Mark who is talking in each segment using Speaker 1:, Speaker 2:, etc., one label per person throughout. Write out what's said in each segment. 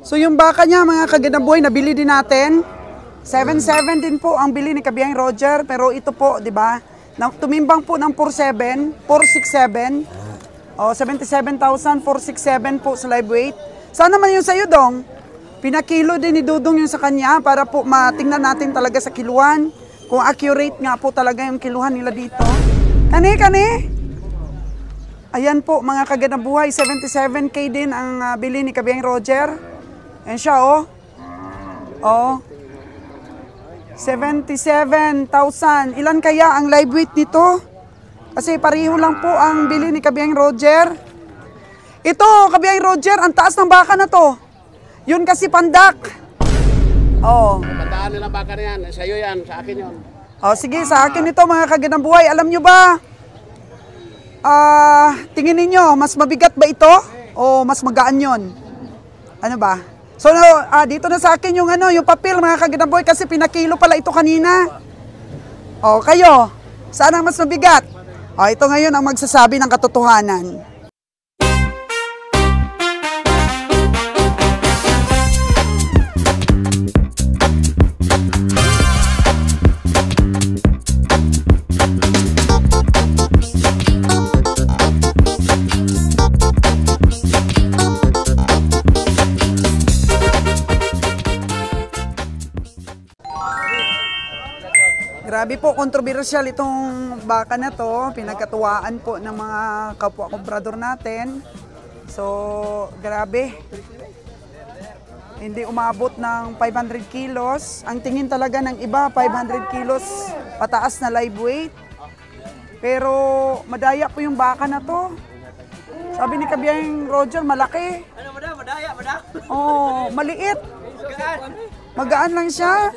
Speaker 1: So yung baka niya mga kaganaboy, nabili din natin. 7.7 din po ang bili ni Kabiyahing Roger, pero ito po, di ba? Tumimbang po ng 467. Oh, 77,467 po sa live weight. Sana man yung sa'yo, Dong. Pinakilo din ni Dudong yung sa kanya para po matingnan natin talaga sa kiluhan. Kung accurate nga po talaga yung kiluhan nila dito. Kani? Ayan po, mga kaganabuhay, 77K din ang bili ni Kabiyahing Roger. Ayan siya, oh. Oh. 77,000. Ilan kaya ang live weight nito? Kasi pareho lang po ang bili ni Kabiyahing Roger. Ito, Kabiyahing Roger, ang taas ng baka na to. Yun kasi pandak. Oh.
Speaker 2: Bandaan nilang baka na yan. Sa'yo yan, sa akin yun.
Speaker 1: Oh, sige, sa akin ito mga kaganabuhay. Alam nyo ba? Tingin ninyo, mas mabigat ba ito? O mas magaan yun? Ano ba? So, dito na sa akin yung, yung papel mga kaganaboy kasi pinakilo pala ito kanina. O, kayo, saan ang mas mabigat? O, ito ngayon ang magsasabi ng katotohanan. Grabe po, kontrobersyal itong baka na to. Pinagkatuwaan po ng mga kapwa-komprador natin. So, grabe. Hindi umabot ng 500 kilos. Ang tingin talaga ng iba, 500 kilos pataas na live weight. Pero madaya po yung baka na to. Sabi ni Kabiyahing Roger, malaki.
Speaker 3: Ano, madaya?
Speaker 1: Oh, maliit.
Speaker 3: Magaan.
Speaker 1: Magaan lang siya.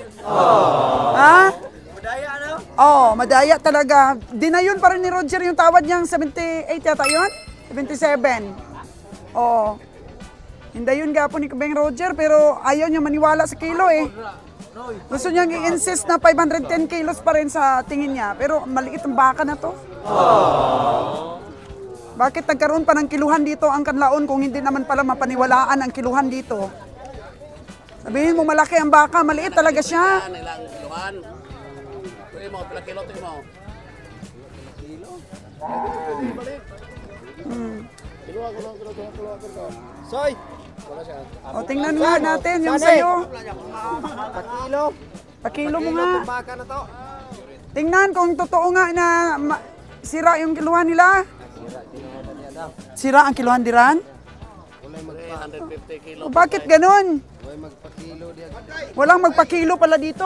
Speaker 1: Ha?
Speaker 3: Madaya, ano?
Speaker 1: Oh, madaya talaga. Dinayon pa rin ni Roger yung tawad niyang 78 yata yun? 77. Oh. Hindayon nga po ni Kabiyahing Roger pero ayaw niya maniwala sa kilo eh. Gusto niyang i-insist na 510 kilos pa rin sa tingin niya. Pero maliit ang baka na to. Bakit nagkaroon pa ng kiluhan dito ang kanlaon kung hindi naman pala mapaniwalaan ang kiluhan dito? Sabihin mo malaki ang baka, maliit talaga siya.
Speaker 2: Ilang kiluhan. Tuloy mo, pila kilo, tuloy mo. Kilo.
Speaker 3: Soy!
Speaker 1: O, tingnan nga natin yung sayo.
Speaker 3: Pakilo.
Speaker 1: Pakilo mo nga.
Speaker 3: Baka na to.
Speaker 1: Tingnan kung totoo nga na sira yung kiluhan nila. Sira ang kiluhan diran?
Speaker 2: 150 kilo.
Speaker 1: O, bakit ganun? Walang magpakilo pala dito.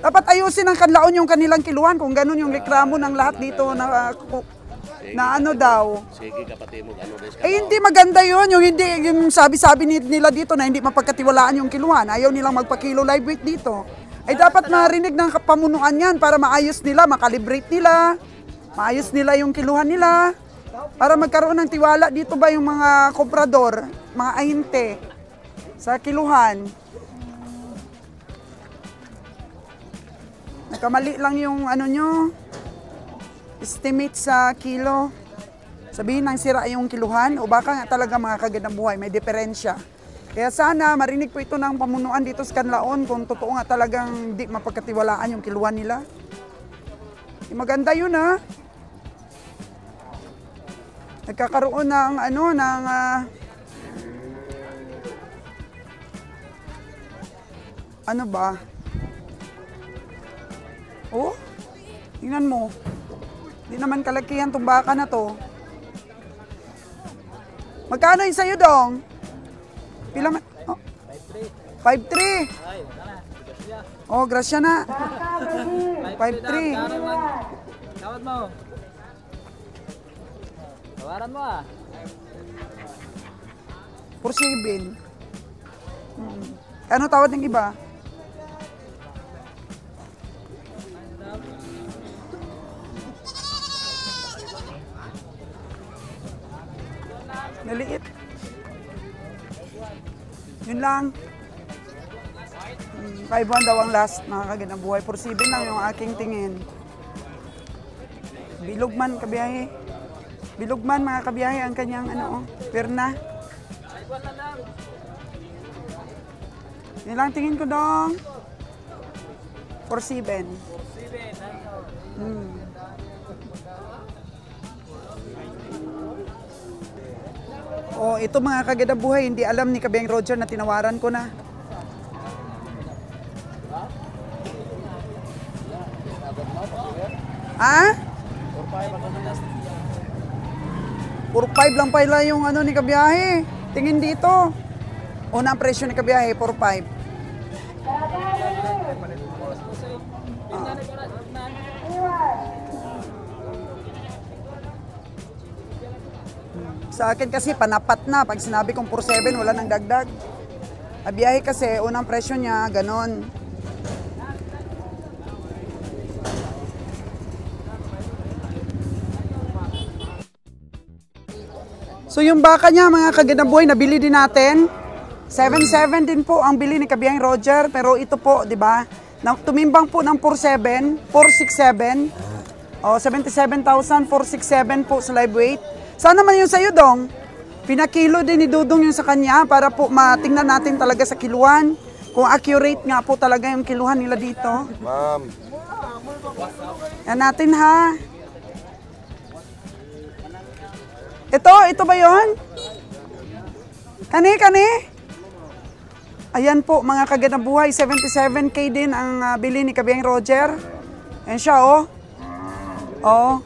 Speaker 1: Dapat ayusin ang kanlaon yung kanilang kiluhan kung ganun yung reklamo ng lahat dito na ano daw.
Speaker 2: Sige, kapatid mo, ano rin.
Speaker 1: Eh hindi maganda yun, yung sabi-sabi nila dito na hindi mapagkatiwalaan yung kiluhan. Ayaw nilang magpakilo live weight dito. Ay dapat marinig ng pamunuan yan para maayos nila, makalibrate nila, maayos nila yung kiluhan nila. Para magkaroon ng tiwala dito ba yung mga komprador, mga ahinte sa kiluhan. Nagkamali lang yung ano nyo, estimate sa kilo. Sabihin nang sira yung kiluhan o baka nga talaga mga kagandang buhay, may diferensya. Kaya sana marinig po ito ng pamunuan dito sa Kanlaon kung totoo nga talagang di mapagkatiwalaan yung kiluhan nila. Maganda yun ha. Nagkakaroon ng ano ba? Oh, tingnan mo. Hindi naman kalakihan itong baka na to. Magkano yung sa'yo, Dong? Pila man? Oh. 5.3. Oh, grasya na. 5.3.
Speaker 3: Tawad mo. Tawaran mo ah.
Speaker 1: 4.7. Ano tawad ng iba? Naliit. Yun lang. 5-1 daw ang last, mga kagandang buhay. 4-7 lang yung aking tingin. Bilog man, kabiyahe. Bilog man, mga kabiyahe, ang kanyang perna. Yan lang tingin ko dong. 4.7. Oh, ito mga kagandang buhay, hindi alam ni Kabiang Roger na tinawaran ko na. Ah? 4.5 lang pala yung ano ni Kabiyahe. Tingin dito. Unang presyo ni Kabiyahe, 4.5. Sa akin kasi panapat na. Pag sinabi kong 4.7, wala nang dagdag. Kabiyahe kasi, unang presyo niya, ganon. So yung baka niya mga kagandang buhay, nabili din natin. 7.7 din po ang bili ni Kabiang Roger. Pero ito po, di ba? Tumimbang po ng 4.7, 4.67. O, 77,467 po sa live weight. Sana naman yung sa'yo, Dong. Pinakilo din ni Dudong yung sa kanya para po matingnan natin talaga sa kiluan. Kung accurate nga po talaga yung kiluhan nila dito.
Speaker 4: Ma'am.
Speaker 1: Yan natin ha. Ito ba yon? Kani? Ayan po mga kagandang buhay, 77K din ang bili ni Kabiang Roger. Ayan siya oh. Oh.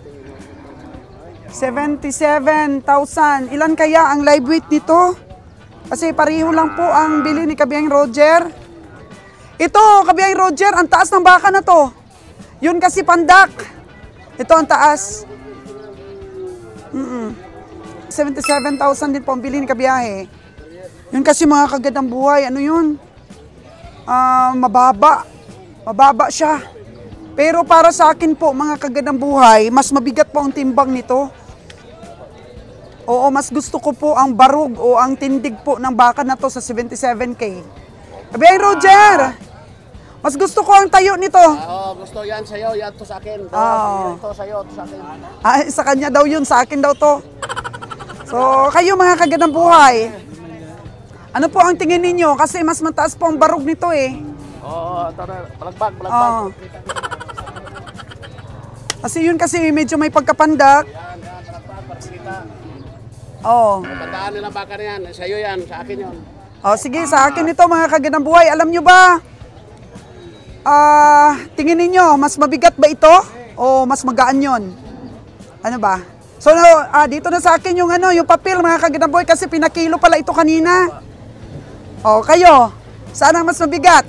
Speaker 1: 77,000. Ilan kaya ang live weight nito? Kasi pareho lang po ang bili ni Kabiang Roger. Ito, Kabiang Roger, ang taas ng baka na to. Yun kasi pandak. Ito ang taas. 77,000 din po ang bili ni Kabiyahe. Yun kasi mga kagandang buhay, ano yun? Mababa. Mababa siya. Pero para sa akin po, mga kagandang buhay, mas mabigat po ang timbang nito. Oo, mas gusto ko po ang barug o ang tindig po ng baka na to sa 77K. Kabiyahe Roger, mas gusto ko ang tayo nito.
Speaker 2: Gusto yan sa'yo, yan to sa akin. Ito sa'yo, to sa akin.
Speaker 1: Sa kanya daw yun, sa akin daw to. So, kayo mga kagandang buhay, ano po ang tingin ninyo? Kasi mas mataas po ang barog nito eh.
Speaker 2: Oo, balagbag.
Speaker 1: Kasi yun kasi medyo may pagkapandak.
Speaker 2: Yan, balagbag, para kita.
Speaker 1: Oo.
Speaker 2: Tandaan nila baka na yan, sa'yo yan, sa akin yun.
Speaker 1: Sige, sa akin ito mga kagandang buhay. Alam nyo ba? Tingin ninyo, mas mabigat ba ito? O mas magaan yun? Ano ba? So, dito na sa akin yung yung papel mga kagandang buhay kasi pinakilo pala ito kanina. Kayo, saan ang mas mabigat?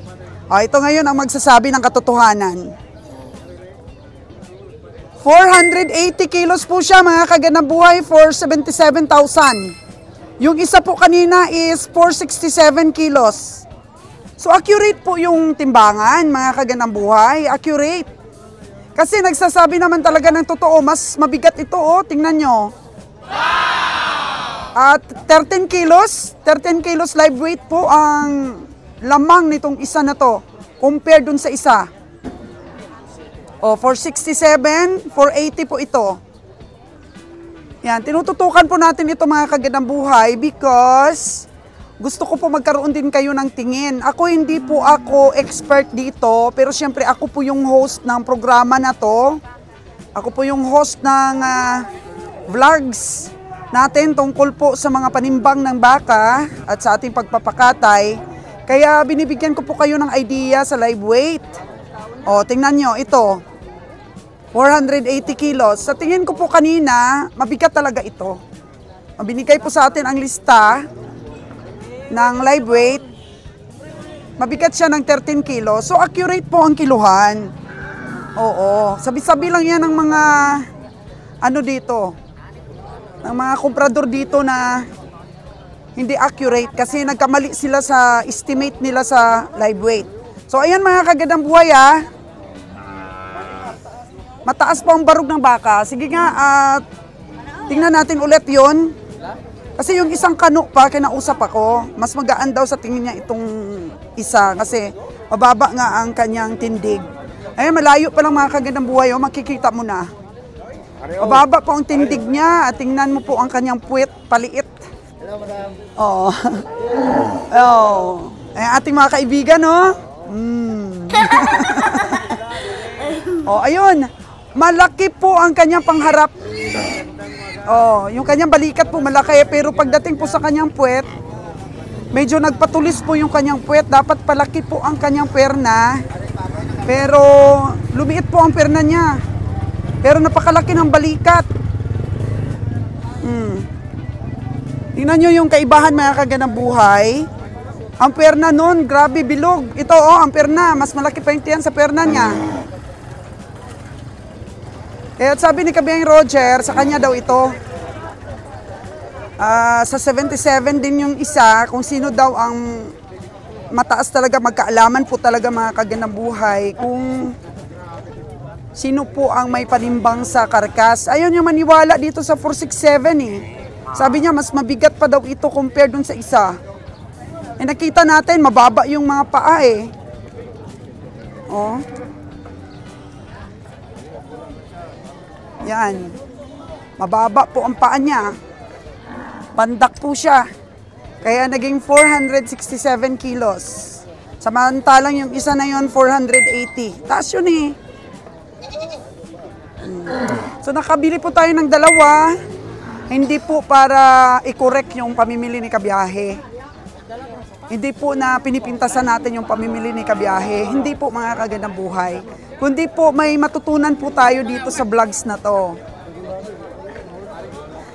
Speaker 1: Ito ngayon ang magsasabi ng katotohanan. 480 kilos po siya mga kagandang buhay for 77,000. Yung isa po kanina is 467 kilos. So, accurate po yung timbangan mga kagandang buhay. Accurate. Kasi nagsasabi naman talaga ng totoo, mas mabigat ito, tingnan nyo. At 13 kilos live weight po ang lamang nitong isa na to, compared dun sa isa. 467, 480 po ito. Yan, tinututukan po natin ito mga kagandang buhay because gusto ko po magkaroon din kayo ng tingin. Hindi po ako expert dito, pero siyempre ako po yung host ng programa na to. Ako po yung host ng vlogs natin tungkol po sa mga panimbang ng baka at sa ating pagpapakatay. Kaya binibigyan ko po kayo ng idea sa live weight. Tingnan nyo, ito. 480 kilos. Sa tingin ko po kanina, mabigat talaga ito. Binigay po sa atin ang lista ng live weight, mabigat siya ng 13 kilos. So, accurate po ang kiluhan. Oo. Sabi-sabi lang yan ng mga, dito, ng mga komprador dito na hindi accurate kasi nagkamali sila sa estimate nila sa live weight. So, ayan mga kagandang buhay mataas po ang barog ng baka. Sige nga, tingnan natin ulit yon. Kasi yung isang kano pa, kinausap ako, mas magaan daw sa tingin niya itong isa kasi mababa nga ang kanyang tindig. Ayun, malayo pa lang mga kagandang buhay, makikita mo na. Mababa po ang tindig niya at tingnan mo po ang kanyang puwet, paliit. Oo. Oh. Ating mga kaibigan, no? Oh, ayun. Malaki po ang kanyang pangharap. Oh, yung kanyang balikat po malaki, pero pagdating po sa kanyang puwet, medyo nagpatulis po yung kanyang puwet. Dapat palaki po ang kanyang perna. Pero lumiit po ang perna niya. Pero napakalaki ng balikat. Tingnan nyo yung kaibahan, mga kaganang buhay. Ang perna nun, grabe bilog. Ito ang perna, mas malaki pa yung tiyan sa perna niya. At sabi ni Kabiyang Roger, sa kanya daw ito. Sa 77 din yung isa, kung sino daw ang mataas talaga, magkaalaman po talaga, mga kaganang buhay, kung sino po ang may panimbang sa karkas. Ayun yung maniwala dito sa 467 eh. Sabi niya, mas mabigat pa daw ito compared dun sa isa. Eh, nakita natin, mababa yung mga paa eh. Oh. Yan. Mababa po ang paa niya. Pandak po siya. Kaya naging 467 kilos. Samantalang yung isa na yun, 480. Taas yun eh. So nakabili po tayo ng dalawa. Hindi po para i-correct yung pamimili ni Kabiyahe. Hindi po na pinipintasan natin yung pamimili ni Kabiyahe. Hindi po, mga kagandang buhay. Kundi po may matutunan po tayo dito sa vlogs na to.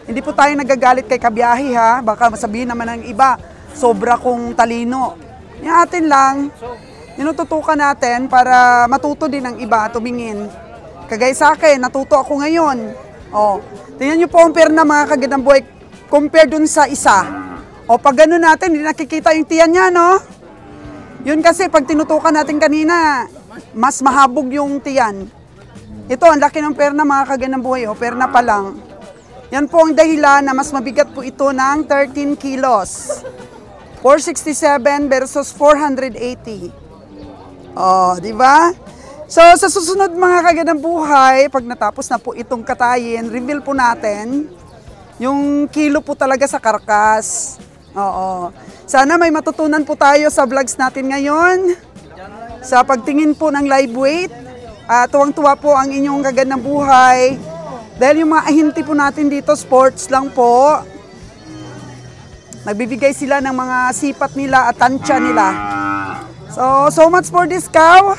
Speaker 1: Hindi po tayo nagagalit kay Kabiyahe ha. Baka masabihin naman ng iba, sobra kong talino. Yung atin lang, tinututukan natin para matuto din ng iba tumingin. Kagaya sa akin, natuto ako ngayon. Oh, tingnan nyo po ang perna, mga kagandang buhay, compare dun sa isa. O pag gano'n natin, hindi nakikita yung tiyan niya, no? Yun kasi, pag tinutukan natin kanina, mas mahabog yung tiyan. Ito, ang laki ng perna, mga kagandang buhay, o perna pa lang. Yan po ang dahilan na mas mabigat po ito ng 13 kilos. 467 versus 480. Oh, di ba? So, sa susunod, mga kagandang buhay, pag natapos na po itong katayin, reveal po natin yung kilo po talaga sa karkas. Oo. Sana may matutunan po tayo sa vlogs natin ngayon. Sa pagtingin po ng live weight. Tuwang-tuwa po ang inyong kagandang buhay. Dahil yung mga ahinti po natin dito, sports lang po. Nagbibigay sila ng mga sipat nila at tansya nila. So much for this cow.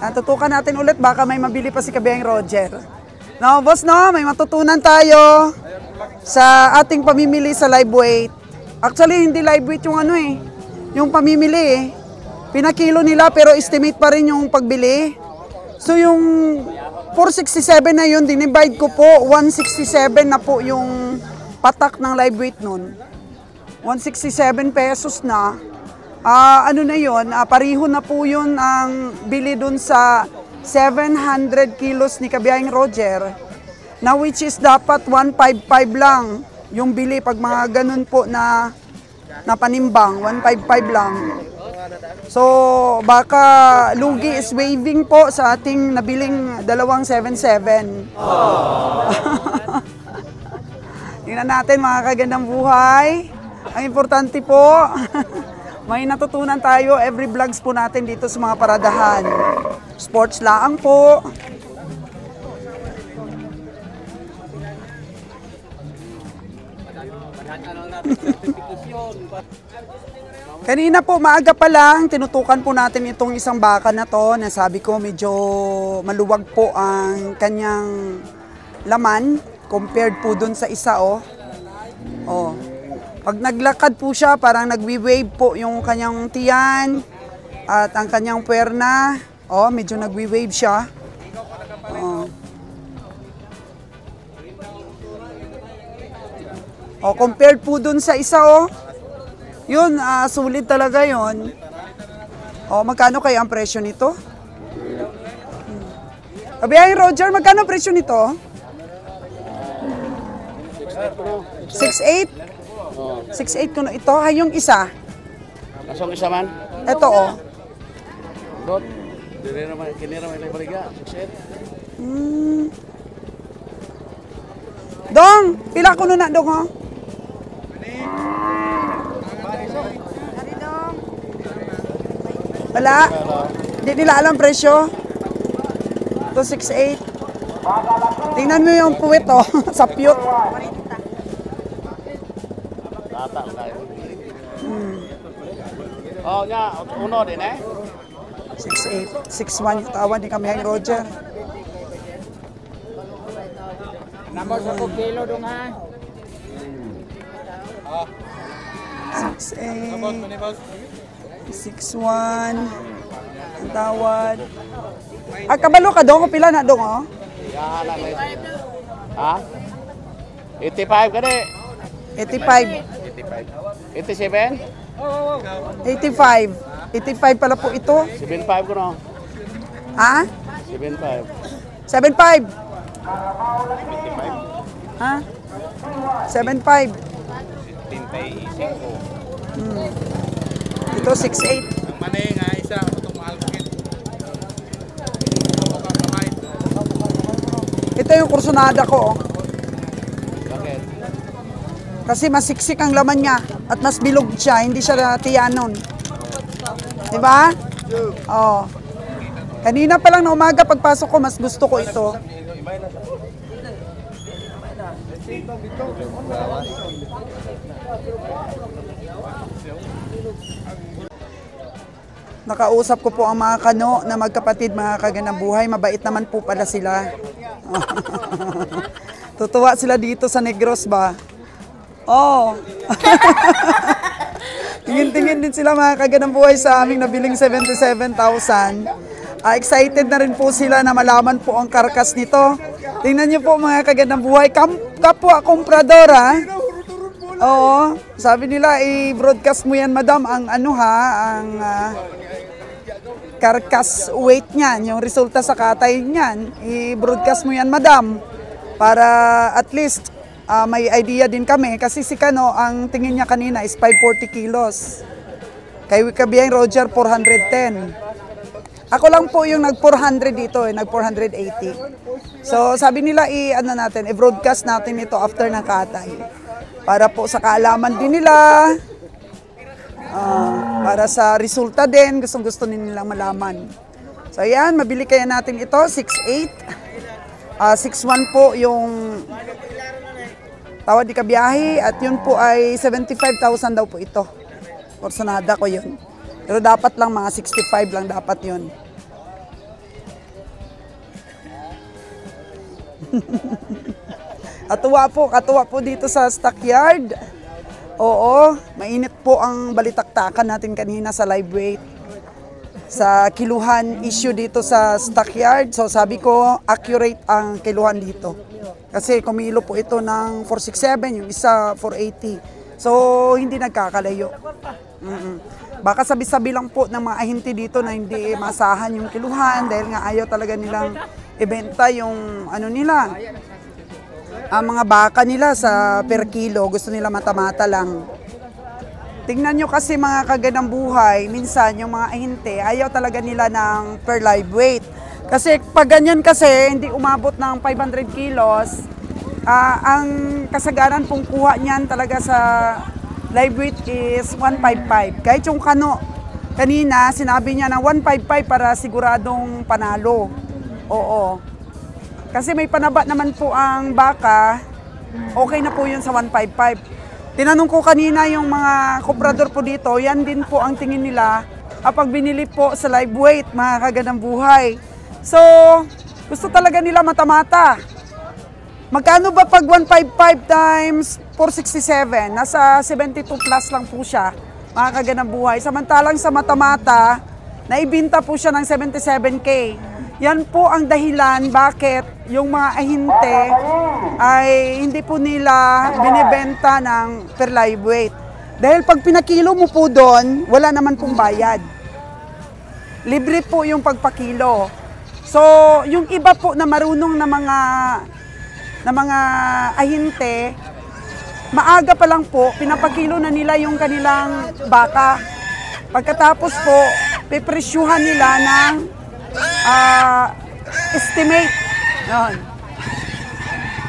Speaker 1: Tutukan natin ulit, baka may mabili pa si Kabiyang Roger. No, boss, no, may matutunan tayo sa ating pamimili sa live weight. Actually, hindi live weight yung ano eh, yung pamimili eh. Pinakilo nila pero estimate pa rin yung pagbili. So yung 467 na yun, dinivide ko po, 167 na po yung patak ng live weight nun. 167 pesos na. Ano na yun, pariho na po yun ang bili dun sa 700 kilos ni Kabiyang Roger, na which is dapat 155 lang yung bili pag mga ganun po na panimbang, 155 lang. So baka lugi is waving po sa ating nabiling dalawang 77. Tingnan natin, mga kagandang buhay. Ang importante po, may natutunan tayo every vlogs po natin dito sa mga paradahan. Sports laang po. Kanina po, maaga pa lang, tinutukan po natin itong isang baka na to, na sabi ko medyo maluwag po ang kanyang laman compared po dun sa isa, oh. Oh. Pag naglakad po siya, parang nagwi-wave po yung kanyang tiyan at ang kanyang puwerna. Oh, medyo nagwi-wave siya. Oh. Oh, compared po dun sa isa, oh. Yun, sulit talaga yun. Oh, magkano kaya ang presyo nito? Kabiyang Roger, magkano ang presyo nito? 6'8"? 6'8" ko na ito. Hay yung isa.
Speaker 2: Asong isa man?
Speaker 1: Ito, oh.
Speaker 2: Dot. Kinira naman yung baliga. 6'8".
Speaker 1: Dong, pila ko na dong, oh. Wala? Hindi nila alam presyo? 268. Tingnan mo yung puwit, oh. Sa piyot.
Speaker 2: Tata tayo. Oh, nya, uno din eh.
Speaker 1: 6'8". 6'1" yung tawad ni kami ang Roger.
Speaker 3: Number sa kilo dong ha.
Speaker 1: 6'8". 6'1". Ang tawad. Ah, kabalo ka dong? Pila na dong, oh?
Speaker 2: Yahanan na ito. Ha? 85 ka di.
Speaker 1: 85.
Speaker 2: 87?
Speaker 1: 85. 85 pala po ito.
Speaker 2: 75 ko no.
Speaker 1: Ha?
Speaker 2: 75.
Speaker 1: 75. Ha? 75. Ito 6'8".
Speaker 2: Ang manay nga isa, itong mahal ko.
Speaker 1: Ito yung kursunada ko, oh.
Speaker 2: Bakit?
Speaker 1: Kasi masiksik ang laman niya at mas bilog siya, hindi siya tiyanon. Diba? Oh. Kanina pa lang na umaga pagpasok ko, mas gusto ko ito. Nakausap ko po ang mga kano na magkapatid, mga kaganang buhay. Mabait naman po pala sila. Tutuwa sila dito sa Negros ba? Oh. Tingin-tingin din sila mga kaganang buhay sa aming nabiling 77,000. Excited na rin po sila na malaman po ang karkas nito. Tingnan niyo po mga kaganang buhay. Kapwa kompradora. Oo. Sabi nila, i-broadcast mo yan, madam, ang ano ha, ang karkas weight niyan, yung resulta sa katay niyan. I-broadcast mo yan, madam, para at least may idea din kami. Kasi si Kano, ang tingin niya kanina is 540 kilos. Kay Kabiyang Roger, 410. Ako lang po yung nag-400 dito, nag-480. So, sabi nila, i-broadcast natin ito after ng katay. Para po sa kaalaman din nila, para sa resulta din, gustong-gusto nilang malaman. So, ayan, mabili kaya natin ito, 6'8". 6'1 po yung tawad di kabiyahe at yun po ay 75,000 daw po ito. Porsanada ko yun. Pero dapat lang mga 65 lang dapat yun. Katuwa po dito sa stockyard. Oo, mainit po ang balitaktakan natin kanina sa live weight. Sa kiluhan issue dito sa stockyard. So sabi ko, accurate ang kiluhan dito. Kasi kumilo po ito ng 467, yung isa 480. So hindi nagkakalayo. Baka sabi-sabi lang po ng mga ahente dito na hindi masahan yung kiluhan dahil nga ayaw talaga nilang ibenta yung ano nila. Ang mga baka nila sa per kilo, gusto nila mata-mata lang. Tingnan nyo kasi mga kaganang buhay, minsan yung mga ahente, ayaw talaga nila ng per live weight. Kasi pag ganyan kasi, hindi umabot ng 500 kilos, ang kasagaran pong kuha niyan talaga sa live weight is 155. Kahit yung Kano, kanina sinabi niya na 155 para siguradong panalo. Oo. Kasi may panaba naman po ang baka, okay na po yun sa 155. Tinanong ko kanina yung mga komprador po dito, yan din po ang tingin nila kapag binili po sa live weight, mga kaganang buhay. So, gusto talaga nila mata-mata. Magkano ba pag 155 times 467? Nasa 72 plus lang po siya, mga kaganang buhay. Samantalang sa mata-mata, naibinta po siya ng 77K. Yan po ang dahilan bakit yung mga ahinte ay hindi po nila binibenta ng per live weight. Dahil pag pinakilo mo po doon, wala naman pong bayad. Libre po yung pagpakilo. So, yung iba po na marunong na mga ahinte, maaga pa lang po, pinapakilo na nila yung kanilang baka. Pagkatapos po, pipresyuhan nila ng estimate. Yun.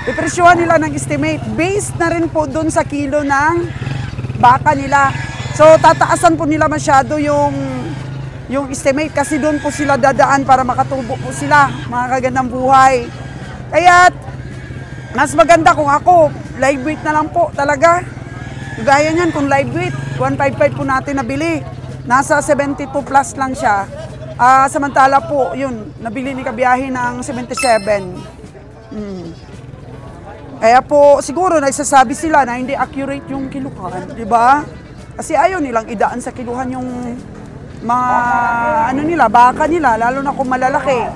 Speaker 1: Ipresyuhan nila ng estimate. Based na rin po dun sa kilo ng baka nila. So tataasan po nila masyado yung estimate kasi doon po sila dadaan para makatubo po sila, mga kagandang buhay. Kaya mas maganda kung ako, live weight na lang po talaga. Gaya niyan kung live weight, 155 po natin nabili. Nasa 72 plus lang siya. Samantala po, yun, nabili ni Kabiyahe ng 77. Kaya po, siguro nagsasabi sila na hindi accurate yung kiluhan, di ba? Kasi ayaw nilang idaan sa kiluhan yung mga, baka nila, lalo na kung malalaki.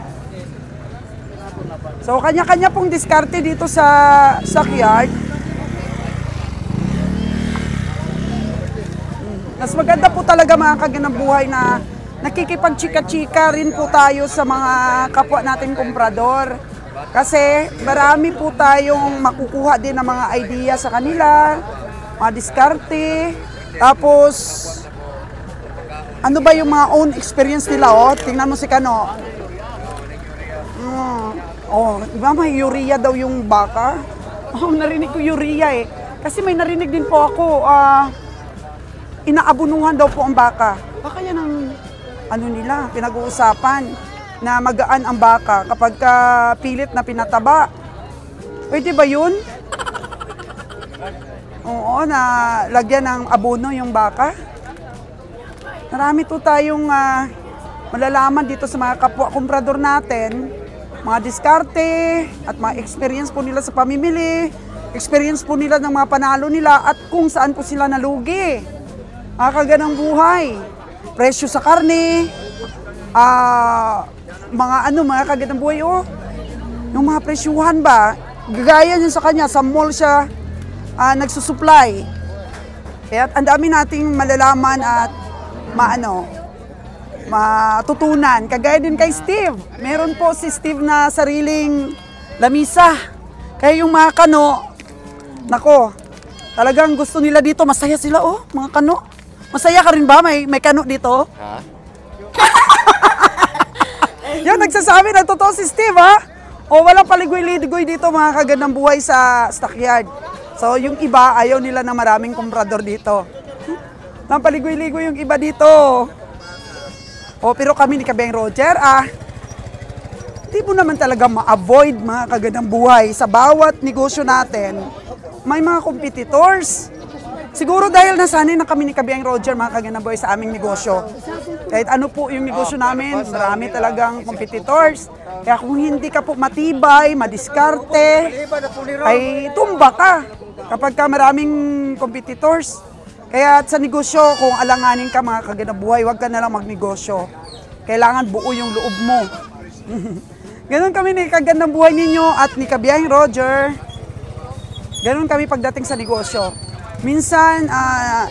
Speaker 1: So, kanya-kanya pong diskarte dito sa stockyard. Mas maganda po talaga mga kagandang buhay na nakikipagchika-chika rin po tayo sa mga kapwa natin komprador. Kasi marami po tayong makukuha din ng mga idea sa kanila, mga diskarte. Tapos, ano ba yung mga own experience nila? Tingnan mo si Kano. Iba may urea daw yung baka. Narinig ko urea eh. Kasi may narinig din po ako, inaabunuhan daw po ang baka. Baka yan ang nila, pinag-uusapan na magaan ang baka kapag pilit na pinataba. Pwede ba yun? Oo, na lagyan ng abono yung baka. Marami to tayong malalaman dito sa mga kapwa komprador natin. Mga diskarte at mga experience po nila sa pamimili, experience po nila ng mga panalo nila at kung saan po sila nalugi. Kagandang buhay. Presyo sa karne, mga kagandang buhay, yung mga presyuhan ba, gagaya niya sa kanya, sa mall siya nagsusupply. Kaya ang dami nating malalaman at matutunan. Kagaya din kay Steve. Meron po si Steve na sariling lamisa. Kaya yung mga Kano, nako, talagang gusto nila dito. Masaya sila, mga Kano. Masaya ka rin ba? May Kano dito?
Speaker 2: Ha?
Speaker 1: Yan, nagsasabi na totoo si Steve, ha? Walang paligoy-ligoy dito, mga kagandang buhay sa stockyard. So, yung iba, ayaw nila na maraming komprador dito. Nang paligoy-ligoy yung iba dito. Pero kami ni Kabiyahing Roger, di mo naman talaga ma-avoid mga kagandang buhay. Sa bawat negosyo natin, may mga competitors. Siguro dahil nasanay na kami ni Kabiyahing Roger, mga kagandang buhay, sa aming negosyo. Kahit ano po yung negosyo namin, marami talagang competitors. Kaya kung hindi ka po matibay, madiskarte, ay tumba ka kapag ka maraming competitors. Kaya sa negosyo, kung alanganin ka mga kagandang buhay, huwag ka na lang magnegosyo. Kailangan buo yung loob mo. Ganon kami ni kagandang buhay ninyo at ni Kabiyahing Roger. Ganon kami pagdating sa negosyo. Minsan,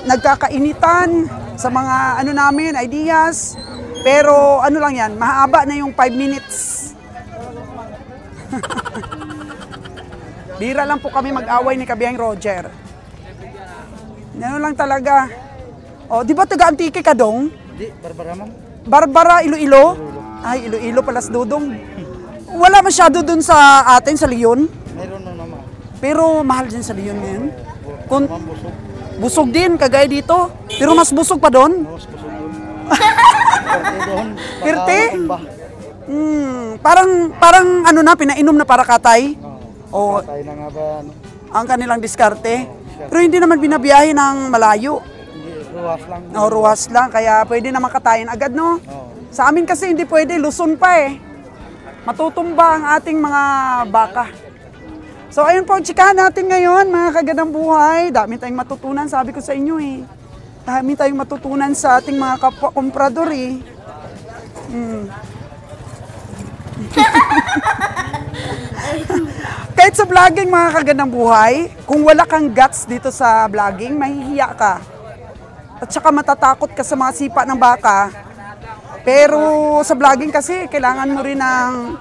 Speaker 1: nagkakainitan sa mga namin, ideas. Pero lang yan, mahaba na yung 5 minutes. Bira lang po kami mag-away ni Kabiyahing Roger. Ano lang talaga. Di ba taga-Antique ka dong?
Speaker 3: Di, Barbara ma'am.
Speaker 1: Barbara, Iloilo? Ay, Iloilo palas dudong. Wala masyado dun sa atin, sa Leon.
Speaker 3: Meron na naman.
Speaker 1: Pero mahal din sa Leon ngayon.
Speaker 3: Busog.
Speaker 1: Busog din, kagaya dito. Pero mas busog pa doon.
Speaker 3: Mas busog doon.
Speaker 1: Pirte? Parang pinainom na para katay.
Speaker 3: Katay na nga ba?
Speaker 1: Ang kanilang diskarte. Pero hindi naman binabiyahe ng malayo.
Speaker 3: Hindi, ruwas lang.
Speaker 1: Ruwas lang, kaya pwede na makatayin agad, no? Sa amin kasi hindi pwede, Luzon pa eh. Matutumba ang ating mga baka. So ayun po, chikahan natin ngayon, mga kagandang buhay. Dami tayong matutunan, sabi ko sa inyo eh. Dami tayong matutunan sa ating mga kapwa komprador eh. Kahit sa vlogging, mga kagandang buhay, kung wala kang guts dito sa vlogging, mahihiya ka. At saka matatakot ka sa mga sipa ng baka. Pero sa vlogging kasi, kailangan mo rin ng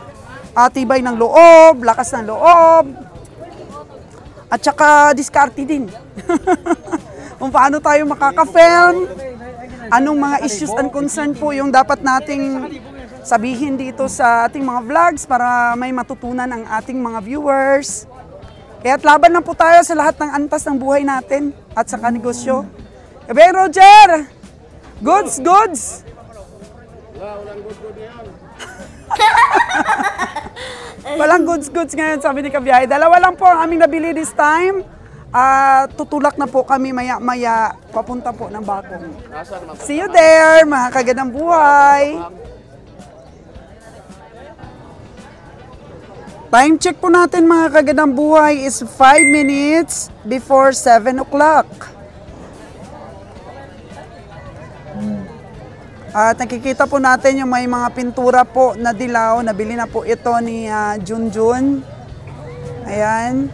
Speaker 1: tibay ng loob, lakas ng loob, at saka diskarte din. Kung paano tayo makaka-film, anong mga issues and concern po yung dapat nating sabihin dito sa ating mga vlogs para may matutunan ang ating mga viewers. Kaya't laban lang po tayo sa lahat ng antas ng buhay natin at sa kanegosyo. Kabiyahe Roger! Goods, goods! Walang goods ngayon, sabi ni Kabiyahe. Dalawa lang po ang aming nabili this time. Tutulak na po kami maya-maya papunta po ng Bakong. See you there, mga kagandang buhay. Time check po natin mga kagandang buhay is 5 minutes before 7 o'clock. At nakikita po natin yung may mga pintura po na dilaw. Nabili na po ito ni Junjun. Ayan.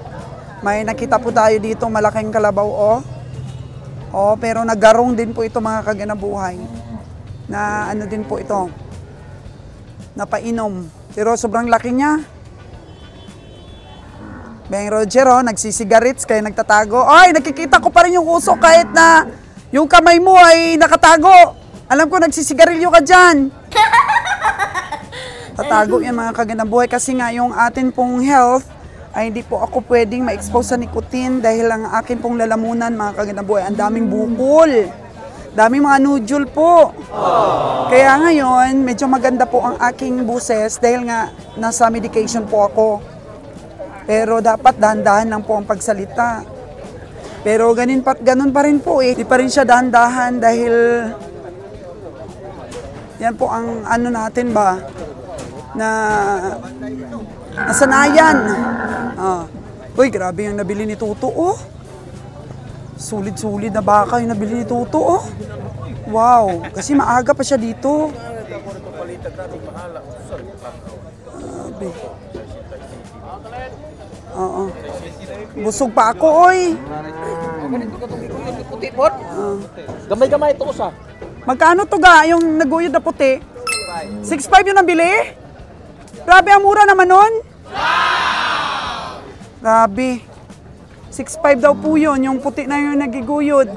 Speaker 1: May nakita po tayo dito malaking kalabaw pero nagarong din po ito mga kaganabuhay. Na ano din po ito. Napainom. Pero sobrang laki niya. Bang Roger nagsisigarettes kaya nagtatago. Ay, nakikita ko pa rin yung usok kahit na yung kamay mo ay nakatago. Alam ko, nagsisigarilyo ka dyan. Tatago yan mga kagandang buhay kasi nga yung atin pong health ay hindi po ako pwedeng ma-expose sa nicotine dahil ang akin pong lalamunan mga kagandang buhay, ang daming bukol. Daming mga nodule po. Kaya ngayon, medyo maganda po ang aking buses dahil nga nasa medication po ako. Pero dapat dahan-dahan lang po ang pagsalita. Pero ganun pa rin po Di pa rin siya dahan-dahan dahil yan po ang ano natin ba na nasanayan. Uy, grabe yung nabili ni Tuto Sulit-sulit na baka yung nabili ni Tuto Wow, kasi maaga pa siya dito. Grabe. Busog pa ako, oy.
Speaker 2: Gamay-gamay ito usa.
Speaker 1: Magkano to ga yung naguyod na puti? 6.5 yung nabili? Grabe, ang mura naman nun. Grabe. 6.5 daw po yun, yung puti na yung nagiguyod.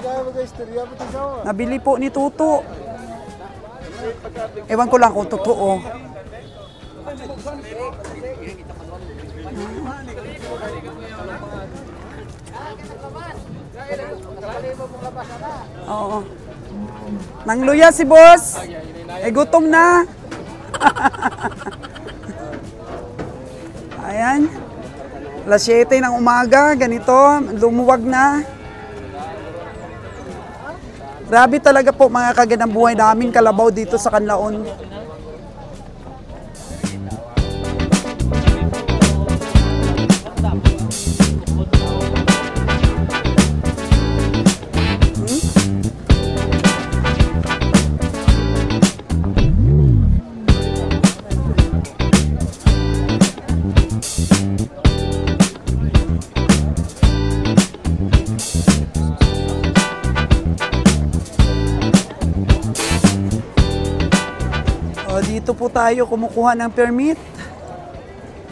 Speaker 1: Nabili po ni Tuto. Ewan ko lang kung totoo. Oo. Nang luya si boss. Gutom na. Ayan. Alas 7 ng umaga, ganito, lumuwag na. Grabe talaga po mga kagandang buhay, daming kalabaw dito sa Canlaon. Dito po tayo kumukuha ng permit.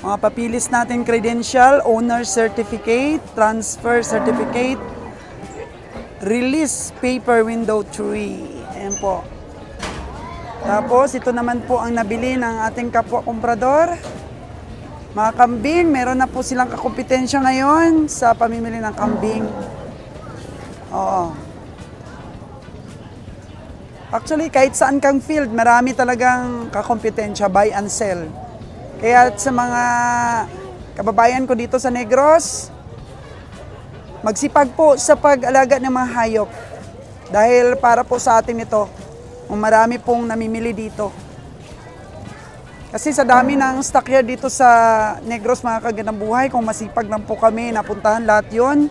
Speaker 1: Mga papilis natin credential, owner certificate, transfer certificate, release paper window 3. Ayan po. Tapos ito naman po ang nabili ng ating kapwa komprador. Mga kambing, meron na po silang kakompetensya ngayon sa pamimili ng kambing. Oo. Actually, kahit saan kang field, marami talagang kakompetensya, buy and sell. Kaya sa mga kababayan ko dito sa Negros, magsipag po sa pag-alaga ng mga hayop. Dahil para po sa atin ito, marami pong namimili dito. Kasi sa dami ng stockyard dito sa Negros, mga kagandang buhay, kung masipag lang po kami, napuntahan lahat yun.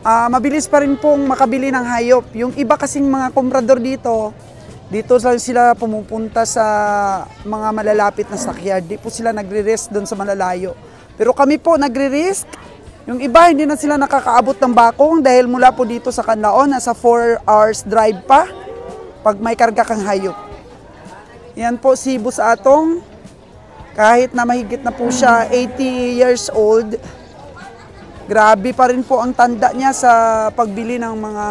Speaker 1: Mabilis pa rin pong makabili ng hayop. Yung iba kasing mga komprador dito lang sila pumupunta sa mga malalapit na stockyard. Di po sila nagre-risk doon sa malalayo. Pero kami po nagre-risk. Yung iba hindi na sila nakakaabot ng Bakong dahil mula po dito sa Canlaon, nasa 4 hours drive pa pag may karga kang hayop. Yan po si Bus Atong. Kahit na mahigit na po siya 80 years old, grabe pa rin po ang tanda niya sa pagbili ng mga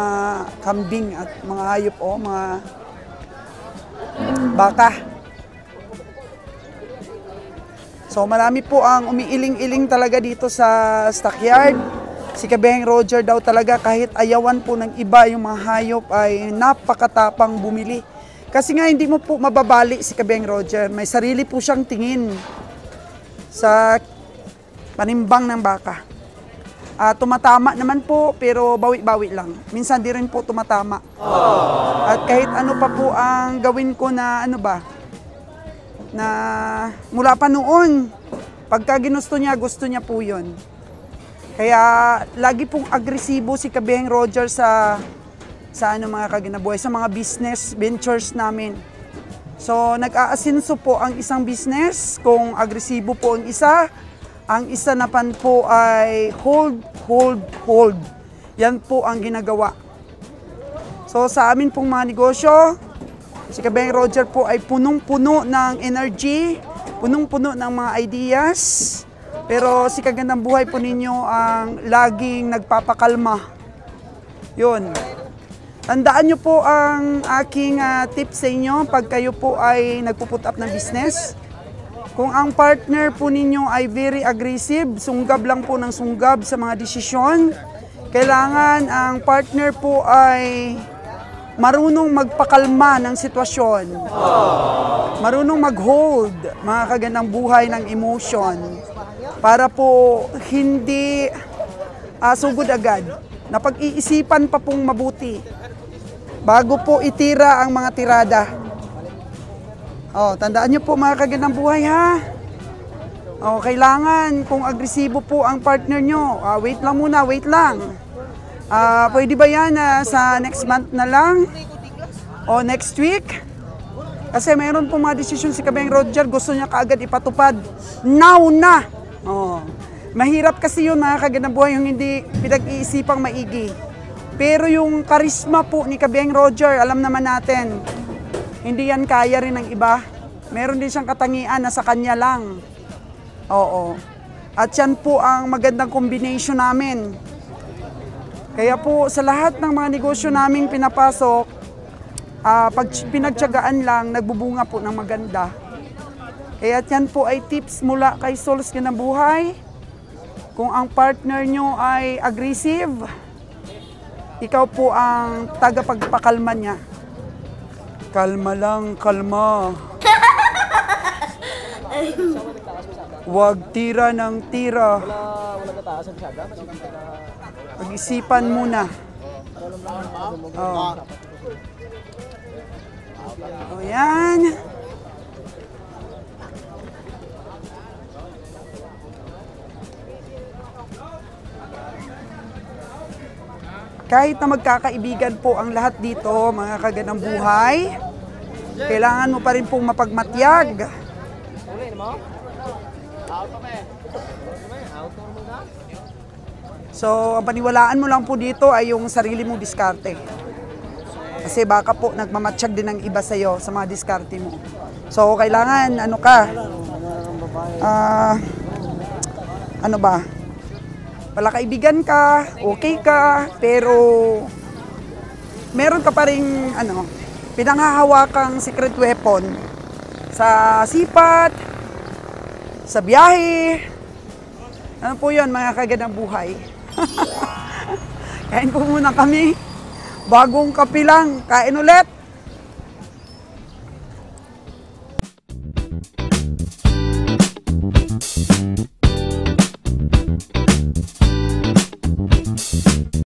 Speaker 1: kambing at mga hayop mga baka. So marami po ang umiiling-iling talaga dito sa stockyard. Si Kabeheng Roger daw talaga kahit ayawan po ng iba yung mga hayop ay napakatapang bumili. Kasi nga hindi mo po mababali si Kabeheng Roger. May sarili po siyang tingin sa panimbang ng baka. Tumatama naman po pero bawi-bawi lang. Minsan di rin po tumatama. At kahit ano pa po ang gawin ko na na mula pa noon, pagka ginusto niya, gusto niya po yun. Kaya lagi pong agresibo si Kabeheng Roger sa mga kaginabuhay, sa mga business ventures namin. So nag-aasinso po ang isang business kung agresibo po ang isa naman po ay hold. Yan po ang ginagawa. So sa amin pong mga negosyo, si Kabeheng Roger po ay punong-puno ng energy, punong-puno ng mga ideas. Pero si Kagandang Buhay po ninyo ang laging nagpapakalma. Yun. Tandaan nyo po ang aking tips sa inyo pag kayo po ay nagpuput up ng business. Kung ang partner po ninyo ay very aggressive, sunggab lang po ng sunggab sa mga desisyon, kailangan ang partner po ay marunong magpakalma ng sitwasyon. Marunong mag-hold, mga Kagandang Buhay, ng emotion. Para po hindi sugod agad. Napag-iisipan pa pong mabuti bago po itira ang mga tirada. Tandaan nyo po mga Kagandang Buhay ha. Kailangan kung agresibo po ang partner nyo, wait lang muna, wait lang. Pwede ba yan sa next month na lang? O next week? Kasi mayroon po mga desisyon si Kabeheng Roger, gusto niya kaagad ipatupad. Now na! Mahirap kasi yun mga Kagandang Buhay, yung hindi pinag-iisipang maigi. Pero yung karisma po ni Kabeheng Roger, alam naman natin, hindi yan kaya rin ng iba. Meron din siyang katangian na sa kanya lang. Oo. At yan po ang magandang combination namin. Kaya po sa lahat ng mga negosyo namin pinapasok, pag pinagtiyagaan lang, nagbubunga po ng maganda. Kaya yan po ay tips mula kay Sols Kagandang Buhay. Kung ang partner nyo ay aggressive, ikaw po ang tagapagpakalma niya. Kalma lang, kalma. Huwag tira ng tira. Pag-isipan muna. Yan. Kahit na magkakaibigan po ang lahat dito, mga Kagandang Buhay, kailangan mo pa rin pong mapagmatyag. So, ang paniwalaan mo lang po dito ay yung sarili mong diskarte. Kasi baka po nagmamatsyag din ng iba sa'yo sa mga diskarte mo. So, kailangan, wala kaibigan ka, okay ka, pero meron ka pa rin pinanghahawakang secret weapon sa sipat, sa biyahe. Ano po yun mga Kagandang Buhay? Kain po muna kami. Bagong kape lang. Kain ulit.